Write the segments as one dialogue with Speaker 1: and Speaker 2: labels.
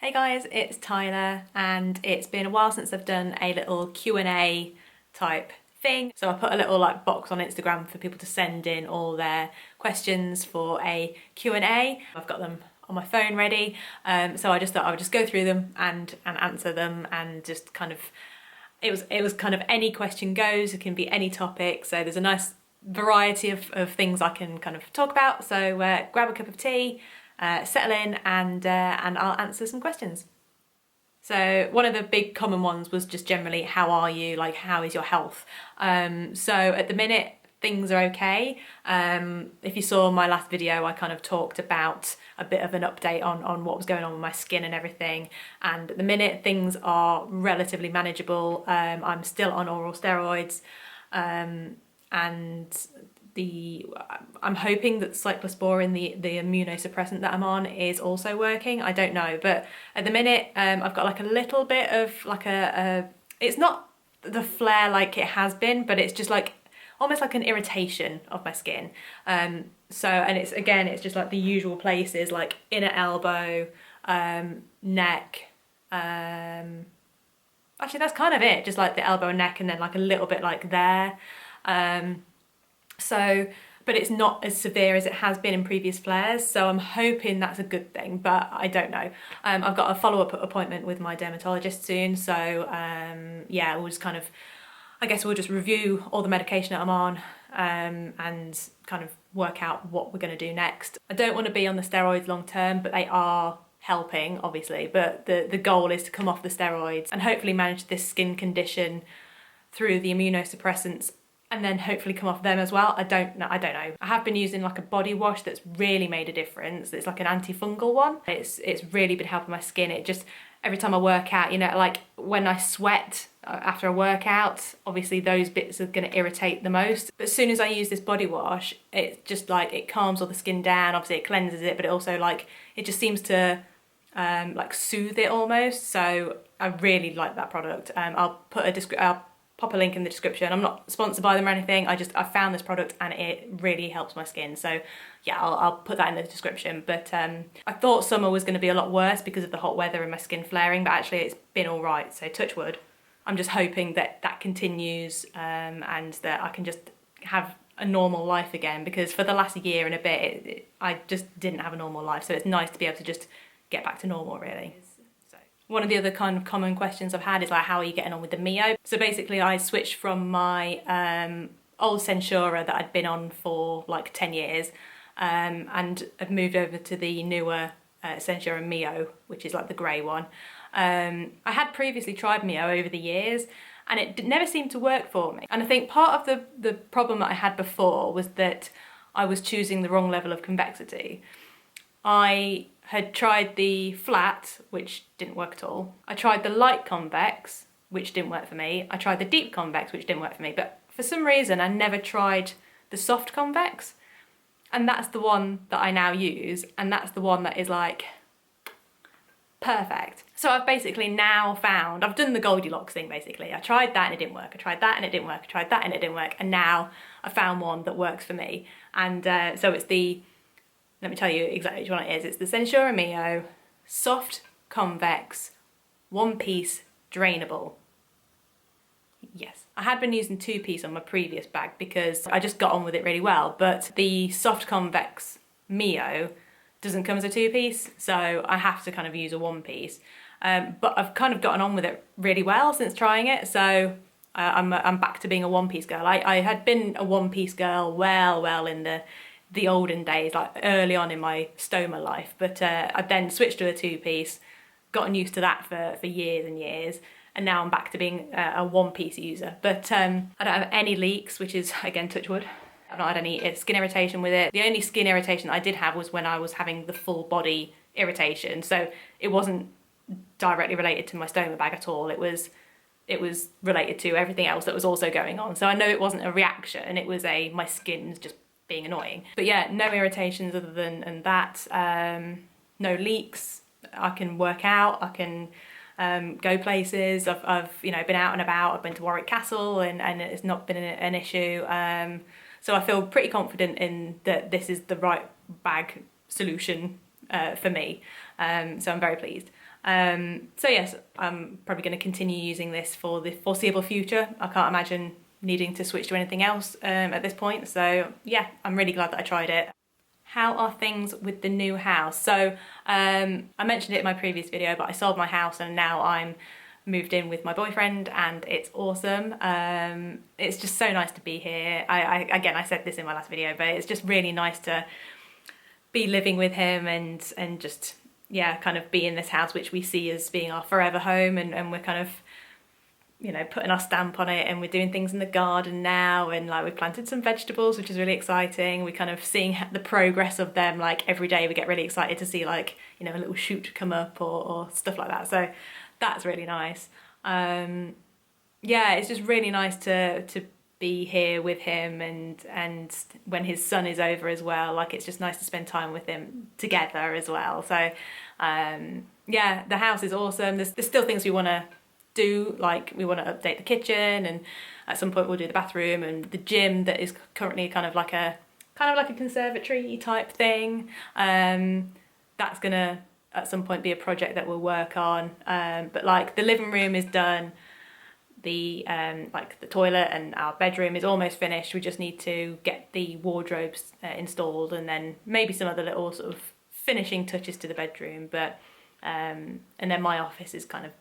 Speaker 1: Hey guys, it's Tyler, and it's been a while since I've done a little Q&A type thing. So I put a little box on Instagram for people to send in all their questions for a Q&A. I've got them on my phone ready, so I just thought I would just go through them and answer them, and just kind of, it was kind of any question goes. It can be any topic, so there's a nice variety of things I can kind of talk about. So grab a cup of tea, settle in, and I'll answer some questions. So one of the big common ones was just generally, how are you? Like, how is your health? So at the minute, things are okay. If you saw my last video, I kind of talked about a bit of an update on what was going on with my skin and everything. And at the minute, things are relatively manageable. I'm still on oral steroids, and I'm hoping that cyclosporin, the immunosuppressant that I'm on, is also working. I don't know, but at the minute I've got like a little bit of like it's not the flare like it has been, but it's just like almost like an irritation of my skin. So, and it's just like the usual places, like inner elbow, neck. Actually, that's kind of it. Just like the elbow and neck, and then like a little bit like there. So, but it's not as severe as it has been in previous flares, so I'm hoping that's a good thing, but I don't know. I've got a follow-up appointment with my dermatologist soon, so yeah, we'll just kind of, I guess we'll just review all the medication that I'm on, and kind of work out what we're going to do next. I don't want to be on the steroids long term, but they are helping, obviously, but the goal is to come off the steroids and hopefully manage this skin condition through the immunosuppressants, and then hopefully come off them as well. I don't know. I have been using like a body wash that's really made a difference. It's like an antifungal one. It's really been helping my skin. It just, every time I work out, you know, like when I sweat after a workout, obviously those bits are going to irritate the most. But as soon as I use this body wash, it's just like, it calms all the skin down. Obviously it cleanses it, but it also like, it just seems to like soothe it almost. So I really like that product. I'll pop a link in the description. I'm not sponsored by them or anything. I found this product and it really helps my skin. So yeah, I'll put that in the description. But I thought summer was going to be a lot worse because of the hot weather and my skin flaring, but actually it's been all right. So touch wood. I'm just hoping that that continues, and that I can just have a normal life again, because for the last year and a bit, I just didn't have a normal life. So it's nice to be able to just get back to normal, really. One of the other kind of common questions I've had is like, how are you getting on with the Mio? So basically I switched from my old SenSura that I'd been on for like 10 years, and I've moved over to the newer SenSura Mio, which is like the grey one. I had previously tried Mio over the years, and it never seemed to work for me. And I think part of the problem that I had before was that I was choosing the wrong level of convexity. I had tried the flat, which didn't work at all. I tried the light convex, which didn't work for me. I tried the deep convex, which didn't work for me. But for some reason, I never tried the soft convex. And that's the one that I now use. And that's the one that is like perfect. So I've basically now found, I've done the Goldilocks thing basically. I tried that and it didn't work. I tried that and it didn't work. I tried that and it didn't work. And now I found one that works for me. And so it's the, let me tell you exactly which one it is. It's the SenSura Mio Soft Convex One Piece Drainable. Yes. I had been using 2-piece on my previous bag because I just got on with it really well, but the Soft Convex Mio doesn't come as a 2-piece, so I have to kind of use a 1-piece. But I've kind of gotten on with it really well since trying it, so I'm back to being a 1-piece girl. I had been a 1-piece girl well in the olden days, like early on in my stoma life, but I then switched to a 2-piece, gotten used to that for years and years, and now I'm back to being a 1-piece user. But I don't have any leaks, which is, again, touch wood. I've not had any skin irritation with it. The only skin irritation I did have was when I was having the full body irritation, so it wasn't directly related to my stoma bag at all. It was related to everything else that was also going on. So I know it wasn't a reaction, it was my skin's just being annoying. But yeah, no irritations other than that. No leaks. I can work out. I can go places. I've you know, been out and about. I've been to Warwick Castle and it's not been an issue. So I feel pretty confident in that this is the right bag solution for me. So I'm very pleased. So yes, I'm probably going to continue using this for the foreseeable future. I can't imagine needing to switch to anything else at this point. So yeah, I'm really glad that I tried it. How are things with the new house? So I mentioned it in my previous video, but I sold my house and now I'm moved in with my boyfriend and it's awesome. It's just so nice to be here. Again, I said this in my last video, but it's just really nice to be living with him and just, yeah, kind of be in this house, which we see as being our forever home, and we're kind of, you know, putting our stamp on it, and we're doing things in the garden now, and like we've planted some vegetables, which is really exciting. We're kind of seeing the progress of them, like every day we get really excited to see, like, you know, a little shoot come up or stuff like that. So that's really nice. Yeah, it's just really nice to be here with him, and when his son is over as well, like it's just nice to spend time with him together as well. So yeah, the house is awesome. There's still things we want to do, like we want to update the kitchen, and at some point we'll do the bathroom and the gym that is currently kind of like a conservatory type thing. That's gonna at some point be a project that we'll work on, but like the living room is done, the like the toilet and our bedroom is almost finished. We just need to get the wardrobes installed, and then maybe some other little sort of finishing touches to the bedroom. But and then my office is kind of,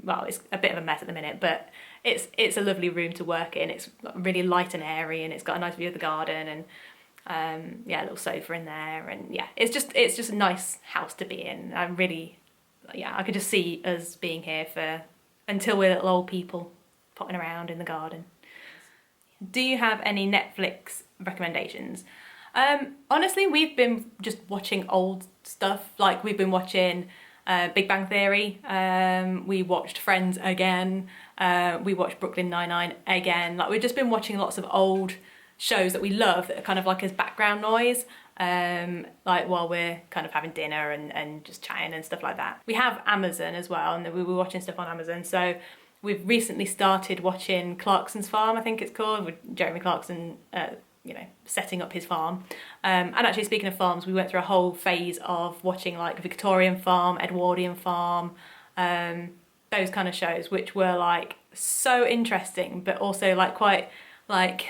Speaker 1: well, it's a bit of a mess at the minute, but it's a lovely room to work in. It's really light and airy, and it's got a nice view of the garden, and yeah, a little sofa in there, and yeah, it's just a nice house to be in. I'm really, yeah, I could just see us being here for until we're little old people potting around in the garden. Do you have any Netflix recommendations? Honestly, we've been just watching old stuff. Like we've been watching Big Bang Theory, we watched Friends again, we watched Brooklyn Nine-Nine again. Like we've just been watching lots of old shows that we love that are kind of like as background noise, like while we're kind of having dinner and just chatting and stuff like that. We have Amazon as well, and we were watching stuff on Amazon. So we've recently started watching Clarkson's Farm, I think it's called, with Jeremy Clarkson, you know, setting up his farm. And actually, speaking of farms, we went through a whole phase of watching like Victorian Farm, Edwardian Farm, those kind of shows, which were like so interesting, but also like quite like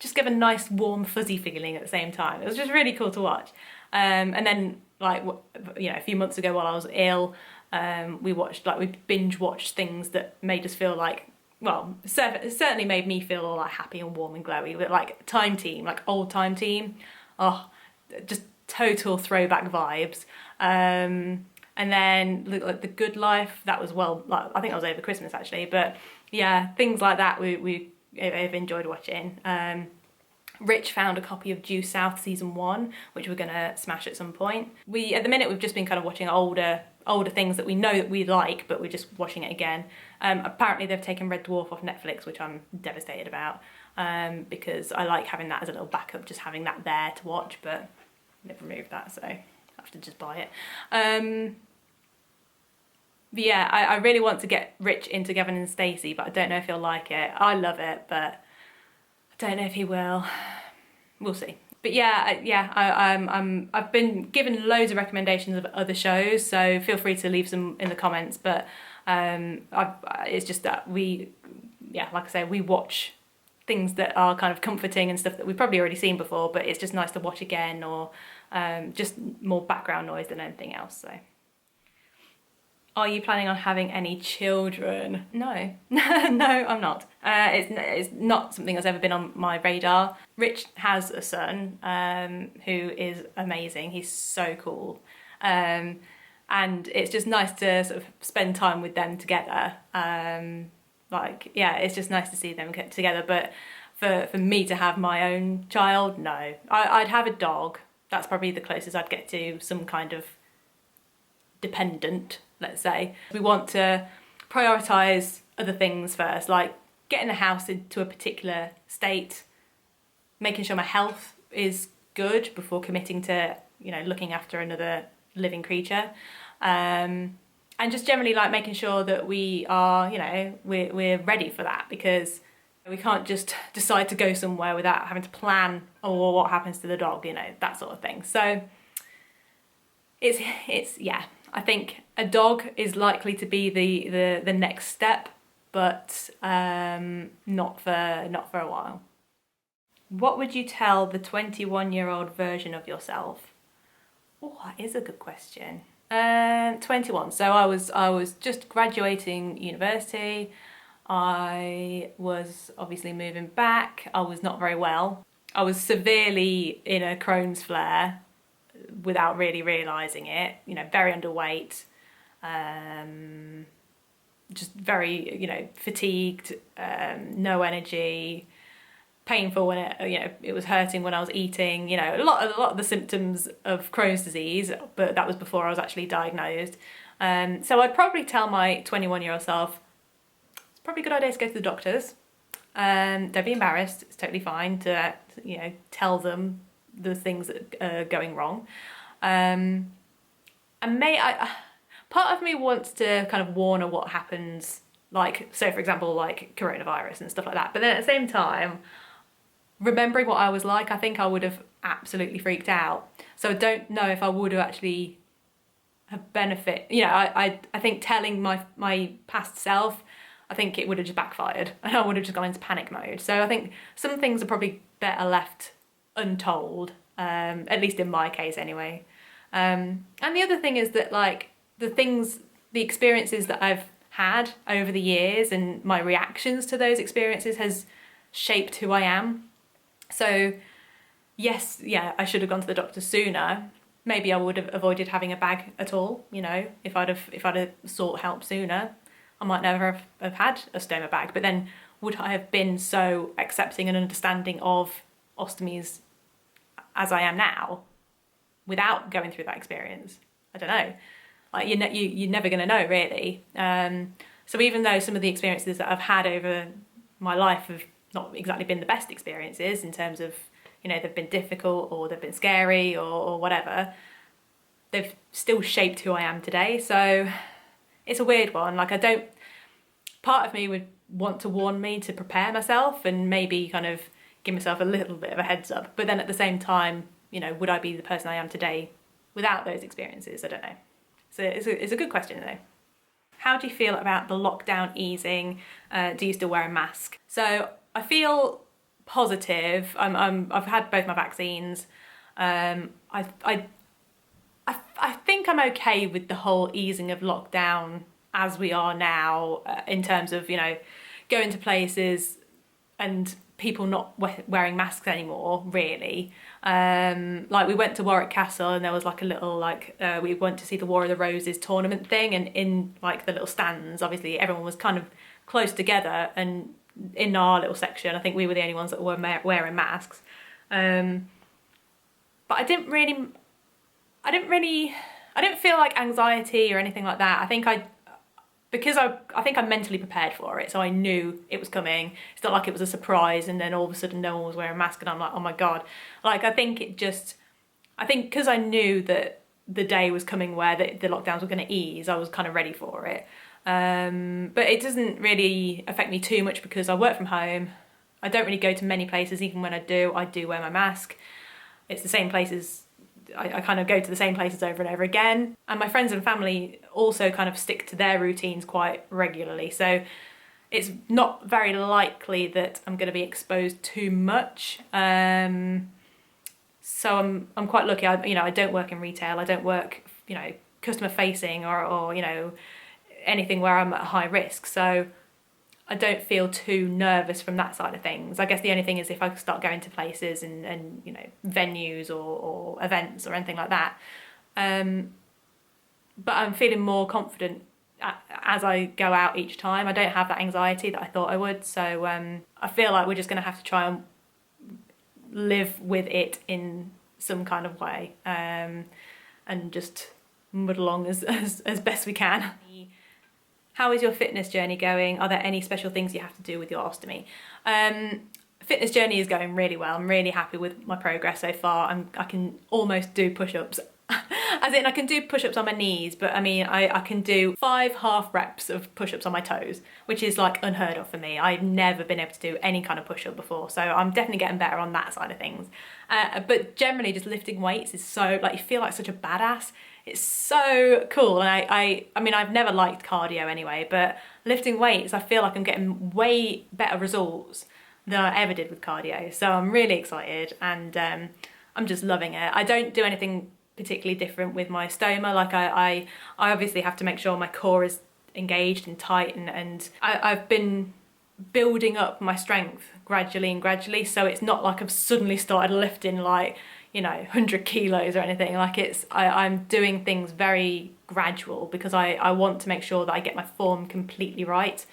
Speaker 1: just give a nice warm fuzzy feeling at the same time. It was just really cool to watch. And then like, you know, a few months ago while I was ill, we binge watched things that made us feel like, well, it certainly made me feel all like happy and warm and glowy, but like Time Team, like old Time Team, oh, just total throwback vibes. And then like The Good Life, that was, well, like, I think that was over Christmas actually, but yeah, things like that I've enjoyed watching. Rich found a copy of Due South season 1, which we're gonna smash at some point. At the minute we've just been kind of watching older things that we know that we like, but we're just watching it again. Apparently they've taken Red Dwarf off Netflix, which I'm devastated about, because I like having that as a little backup, just having that there to watch, but they've removed that, so I have to just buy it. But yeah, I really want to get Rich into Gavin and Stacey, but I don't know if he'll like it. I love it, but I don't know if he will. We'll see. But yeah, I've been given loads of recommendations of other shows, so feel free to leave some in the comments. But it's just that like I say, we watch things that are kind of comforting and stuff that we've probably already seen before, but it's just nice to watch again, or just more background noise than anything else. So. Are you planning on having any children? No, no, I'm not. It's not something that's ever been on my radar. Rich has a son who is amazing. He's so cool. And it's just nice to sort of spend time with them together. Like, yeah, it's just nice to see them get together. But for me to have my own child, no. I'd have a dog. That's probably the closest I'd get to some kind of dependent, let's say. We want to prioritise other things first, like getting the house into a particular state, making sure my health is good before committing to, you know, looking after another living creature, and just generally like making sure that we are, you know, we're ready for that, because we can't just decide to go somewhere without having to plan, or what happens to the dog, you know, that sort of thing. So Yeah, I think a dog is likely to be the next step, but not for a while. What would you tell the 21-year-old version of yourself? Oh, that is a good question. 21. So I was just graduating university. I was obviously moving back. I was not very well. I was severely in a Crohn's flare without really realising it. You know, very underweight. Just very, fatigued, no energy, painful when it was hurting when I was eating, a lot of the symptoms of Crohn's disease, but that was before I was actually diagnosed. So I'd probably tell my 21-year-old self, it's probably a good idea to go to the doctors. Don't be embarrassed. It's totally fine to, tell them the things that are going wrong. And part of me wants to kind of warn of what happens, like, so for example, like coronavirus and stuff like that. But then at the same time, remembering what I was like, I think I would have absolutely freaked out. So I don't know if I would have actually have benefit. I think telling my past self, I think it would have just backfired and I would have just gone into panic mode. So I think some things are probably better left untold, at least in my case anyway. And the other thing is that, like, the experiences that I've had over the years and my reactions to those experiences has shaped who I am. So yes, yeah, I should have gone to the doctor sooner. Maybe I would have avoided having a bag at all, if I'd have sought help sooner. I might never have had a stoma bag, but then would I have been so accepting and understanding of ostomies as I am now without going through that experience? I don't know. Like, you're never going to know, really. So even though some of the experiences that I've had over my life have not exactly been the best experiences in terms of, they've been difficult or they've been scary or whatever, they've still shaped who I am today. So it's a weird one. Like, part of me would want to warn me to prepare myself and maybe kind of give myself a little bit of a heads up. But then at the same time, would I be the person I am today without those experiences? I don't know. So it's a good question though. How do you feel about the lockdown easing? Do you still wear a mask? So I feel positive. I've had both my vaccines. I think I'm okay with the whole easing of lockdown as we are now, in terms of, going to places and people not wearing masks anymore, really. Like, we went to Warwick Castle and there was like a little, we went to see the War of the Roses tournament thing, and in like the little stands, obviously everyone was kind of close together, and in our little section, I think we were the only ones that were wearing masks. But I didn't feel like anxiety or anything like that. I think I think I'm mentally prepared for it, so I knew it was coming. It's not like it was a surprise and then all of a sudden no one was wearing a mask and I'm like, oh my God. Like, I think because I knew that the day was coming where the lockdowns were going to ease, I was kind of ready for it. But it doesn't really affect me too much because I work from home. I don't really go to many places. Even when I do wear my mask. It's the same places. I kind of go to the same places over and over again. And my friends and family also kind of stick to their routines quite regularly. So it's not very likely that I'm going to be exposed too much. So I'm quite lucky. I don't work in retail. I don't work, customer facing or anything where I'm at high risk. So I don't feel too nervous from that side of things. I guess the only thing is if I start going to places and venues or events or anything like that. But I'm feeling more confident as I go out each time. I don't have that anxiety that I thought I would. So I feel like we're just going to have to try and live with it in some kind of way, and just muddle along as best we can. How is your fitness journey going? Are there any special things you have to do with your ostomy? Fitness journey is going really well. I'm really happy with my progress so far. I can almost do push-ups. As in, I can do push-ups on my knees, but I mean, I can do 5 half reps of push-ups on my toes, which is like unheard of for me. I've never been able to do any kind of push-up before, so I'm definitely getting better on that side of things. But generally, just lifting weights is so, like, you feel like such a badass. It's so cool. And I mean, I've never liked cardio anyway, but lifting weights, I feel like I'm getting way better results than I ever did with cardio. So I'm really excited, and I'm just loving it. I don't do anything particularly different with my stoma. Like I obviously have to make sure my core is engaged and tight, and I've been building up my strength gradually, so it's not like I've suddenly started lifting like, you know, 100 kilos or anything. Like I'm doing things very gradual, because I want to make sure that I get my form completely right,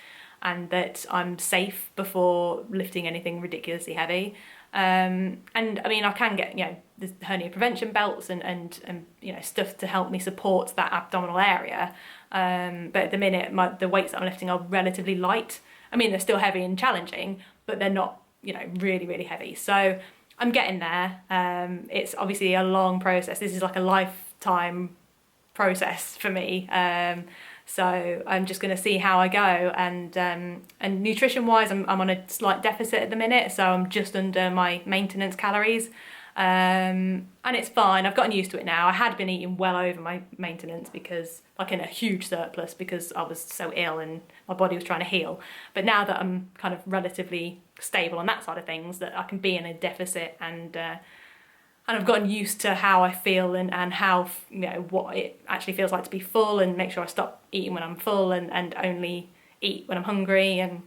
Speaker 1: and that I'm safe before lifting anything ridiculously heavy. And I mean, I can get, you know, the hernia prevention belts and you know, stuff to help me support that abdominal area. But at the minute, the weights that I'm lifting are relatively light. I mean, they're still heavy and challenging, but they're not, you know, really heavy. So I'm getting there. It's obviously a long process. This is like a lifetime process for me. So I'm just going to see how I go, and nutrition wise, I'm on a slight deficit at the minute, so I'm just under my maintenance calories, and it's fine. I've gotten used to it now. I had been eating well over my maintenance, because like in a huge surplus, because I was so ill and my body was trying to heal. But now that I'm kind of relatively stable on that side of things, that I can be in a deficit, and I've gotten used to how I feel, and how, you know, what it actually feels like to be full, and make sure I stop eating when I'm full, and only eat when I'm hungry, and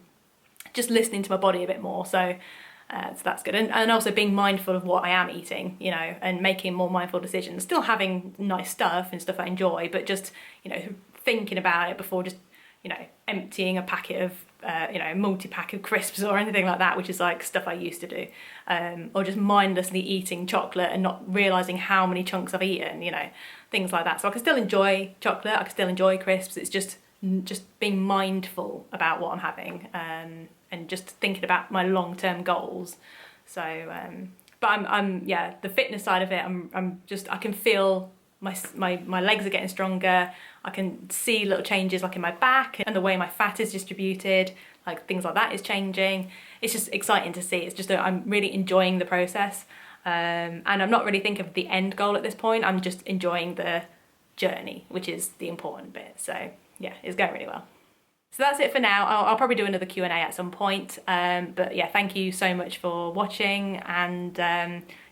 Speaker 1: just listening to my body a bit more. So that's good. And also being mindful of what I am eating, you know, and making more mindful decisions. Still having nice stuff and stuff I enjoy, but just, you know, thinking about it before just, you know, emptying a packet of you know, multi-pack of crisps or anything like that, which is like stuff I used to do, or just mindlessly eating chocolate and not realising how many chunks I've eaten, you know, things like that. So I can still enjoy chocolate, I can still enjoy crisps. It's just being mindful about what I'm having, and just thinking about my long-term goals. So but I'm yeah, the fitness side of it, I can feel my legs are getting stronger. I can see little changes like in my back, and the way my fat is distributed, like things like that is changing. It's just exciting to see. It's just I'm really enjoying the process, and I'm not really thinking of the end goal at this point. I'm just enjoying the journey, which is the important bit. So yeah, it's going really well. So that's it for now. I'll probably do another Q&A at some point, but yeah, thank you so much for watching, and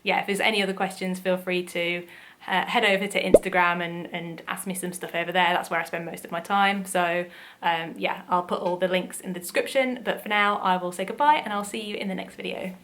Speaker 1: yeah, if there's any other questions, feel free to head over to Instagram and ask me some stuff over there. That's where I spend most of my time. So yeah, I'll put all the links in the description, but for now I will say goodbye, and I'll see you in the next video.